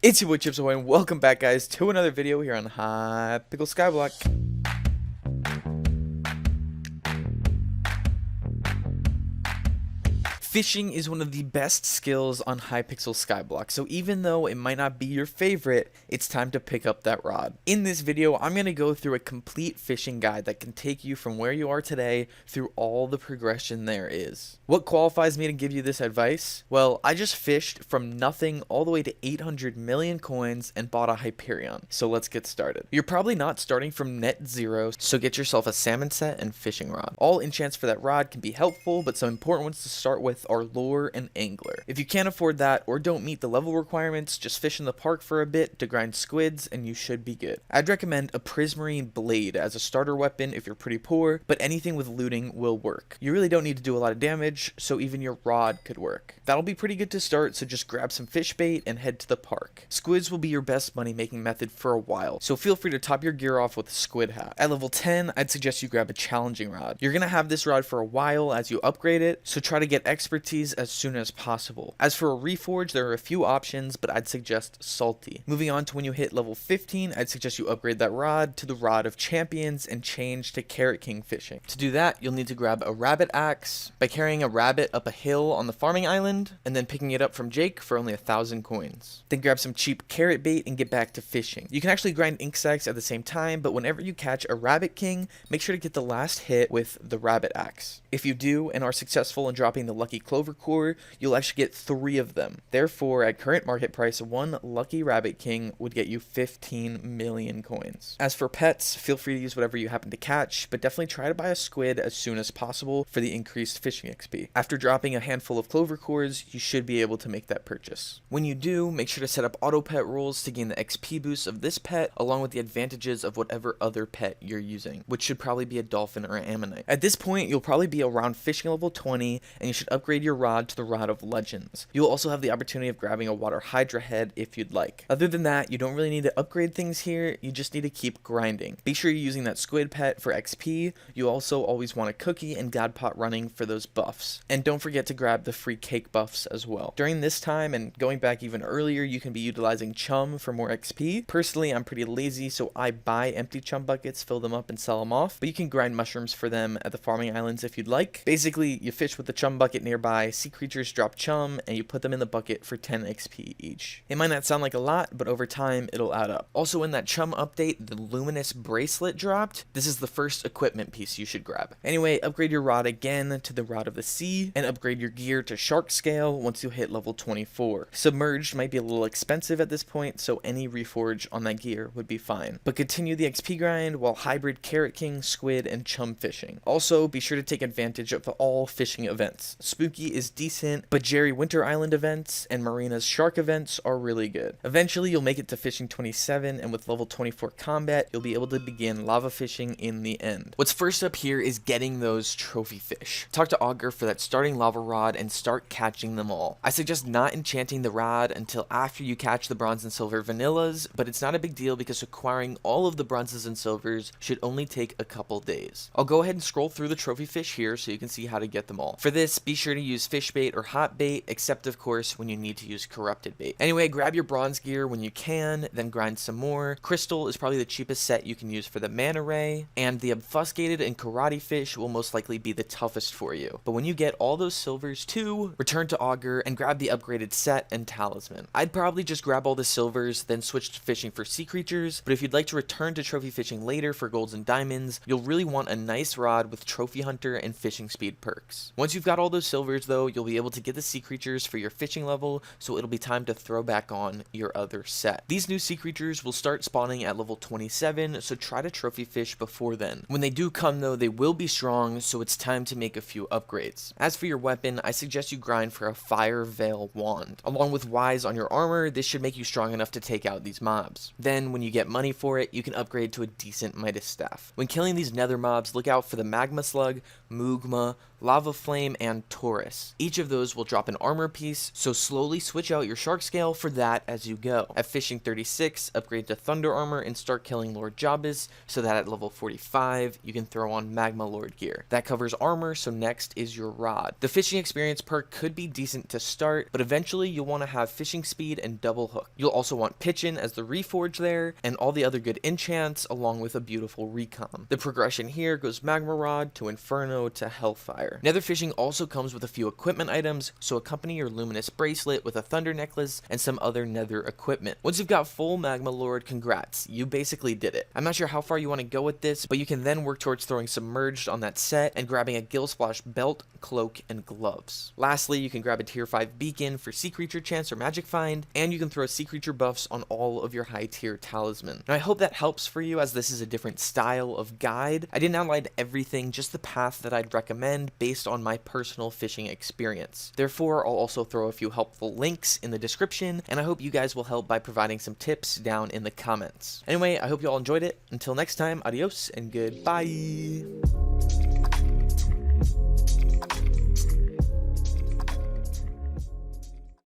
It's your boy Chips Ahoy, and welcome back, guys, to another video here on Hypixel Skyblock. Fishing is one of the best skills on Hypixel Skyblock, so even though it might not be your favorite, it's time to pick up that rod. In this video, I'm going to go through a complete fishing guide that can take you from where you are today through all the progression there is. What qualifies me to give you this advice? Well, I just fished from nothing all the way to 800 million coins and bought a Hyperion, so let's get started. You're probably not starting from net zero, so get yourself a salmon set and fishing rod. All enchants for that rod can be helpful, but some important ones to start with are lure and angler. If you can't afford that or don't meet the level requirements, just fish in the park for a bit to grind squids and you should be good. I'd recommend a prismarine blade as a starter weapon if you're pretty poor, but anything with looting will work. You really don't need to do a lot of damage, so even your rod could work. That'll be pretty good to start, so just grab some fish bait and head to the park. Squids will be your best money making method for a while, so feel free to top your gear off with a squid hat. At level 10, I'd suggest you grab a challenging rod. You're gonna have this rod for a while as you upgrade it, so try to get expertise as soon as possible. As for a reforge, there are a few options, but I'd suggest salty. Moving on to when you hit level 15, I'd suggest you upgrade that rod to the Rod of Champions and change to Carrot King fishing. To do that, you'll need to grab a rabbit axe by carrying a rabbit up a hill on the farming island and then picking it up from Jake for only 1,000 coins. Then grab some cheap carrot bait and get back to fishing. You can actually grind ink sacs at the same time, but whenever you catch a rabbit king, make sure to get the last hit with the rabbit axe. If you do and are successful in dropping the lucky clover core, you'll actually get 3 of them. Therefore, at current market price, one lucky rabbit king would get you 15 million coins. As for pets, feel free to use whatever you happen to catch, but definitely try to buy a squid as soon as possible for the increased fishing XP. After dropping a handful of clover cores, you should be able to make that purchase. When you do, make sure to set up auto pet rules to gain the XP boost of this pet, along with the advantages of whatever other pet you're using, which should probably be a dolphin or an ammonite. At this point, you'll probably be around fishing level 20, and you should upgrade your rod to the Rod of Legends. You'll also have the opportunity of grabbing a water hydra head if you'd like. Other than that, you don't really need to upgrade things here, you just need to keep grinding. Be sure you're using that squid pet for XP. You also always want a cookie and god pot running for those buffs. And don't forget to grab the free cake buffs as well. During this time, and going back even earlier, you can be utilizing chum for more XP. Personally, I'm pretty lazy, so I buy empty chum buckets, fill them up, and sell them off, but you can grind mushrooms for them at the farming islands if you'd like. Basically, you fish with the chum bucket nearby, see creatures drop chum, and you put them in the bucket for 10 XP each. It might not sound like a lot, but over time, it'll add up. Also, in that chum update, the luminous bracelet dropped. This is the first equipment piece you should grab. Anyway, upgrade your rod again to the Rod of the Sea, and upgrade your gear to shark scale once you hit level 24. Submerged might be a little expensive at this point, so any reforge on that gear would be fine. But continue the XP grind while hybrid Carrot King, squid, and chum fishing. Also, be sure to take advantage of all fishing events. Spooky is decent, but Jerry Winter Island events and Marina's shark events are really good. Eventually, you'll make it to fishing 27, and with level 24 combat, you'll be able to begin lava fishing in the end. What's first up here is getting those trophy fish. Talk to Augur for that starting lava rod and start catching them all. I suggest not enchanting the rod until after you catch the bronze and silver vanillas, but it's not a big deal because acquiring all of the bronzes and silvers should only take a couple days. I'll go ahead and scroll through the trophy fish here so you can see how to get them all. For this, be sure to use fish bait or hot bait, except of course when you need to use corrupted bait. Anyway, grab your bronze gear when you can, then grind some more. Crystal is probably the cheapest set you can use for the manta ray, and the obfuscated and karate fish will most likely be the toughest for you. But when you get all those silvers too, return to Augur and grab the upgraded set and talisman. I'd probably just grab all the silvers, then switch to fishing for sea creatures, but if you'd like to return to trophy fishing later for golds and diamonds, you'll really want a nice rod with trophy hunter and fishing speed perks. Once you've got all those silvers though, you'll be able to get the sea creatures for your fishing level, so it'll be time to throw back on your other set. These new sea creatures will start spawning at level 27, so try to trophy fish before then. When they do come though, they will be strong, so it's time to make a few upgrades. As for your weapon, I suggest you grind for a Fire Veil wand. Along with Wise on your armor, this should make you strong enough to take out these mobs. Then, when you get money for it, you can upgrade to a decent Midas staff. When killing these nether mobs, look out for the magma slug, Mugma, Lava Flame, and Taurus. Each of those will drop an armor piece, so slowly switch out your shark scale for that as you go. At fishing 36, upgrade to Thunder Armor and start killing Lord Jabez, so that at level 45, you can throw on Magma Lord gear. That covers armor, so next is your rod. The fishing experience perk could be decent to start, but eventually you'll want to have fishing speed and double hook. You'll also want Pitchin as the reforge there, and all the other good enchants, along with a beautiful recom. The progression here goes Magma Rod to Inferno to Hellfire. Nether fishing also comes with a few equipment items, so accompany your Luminous Bracelet with a Thunder Necklace and some other Nether equipment. Once you've got full Magma Lord, congrats, you basically did it. I'm not sure how far you want to go with this, but you can then work towards throwing Submerged on that set and grabbing a Gill Splash belt, cloak, and gloves. Lastly, you can grab a tier 5 beacon for Sea Creature chance or magic find, and you can throw Sea Creature buffs on all of your high tier talisman. Now I hope that helps for you, as this is a different style of guide. I didn't outline everything, just the path that I'd recommend based on my personal fishing experience. Therefore, I'll also throw a few helpful links in the description, and I hope you guys will help by providing some tips down in the comments. Anyway, I hope you all enjoyed it. Until next time, adios and goodbye.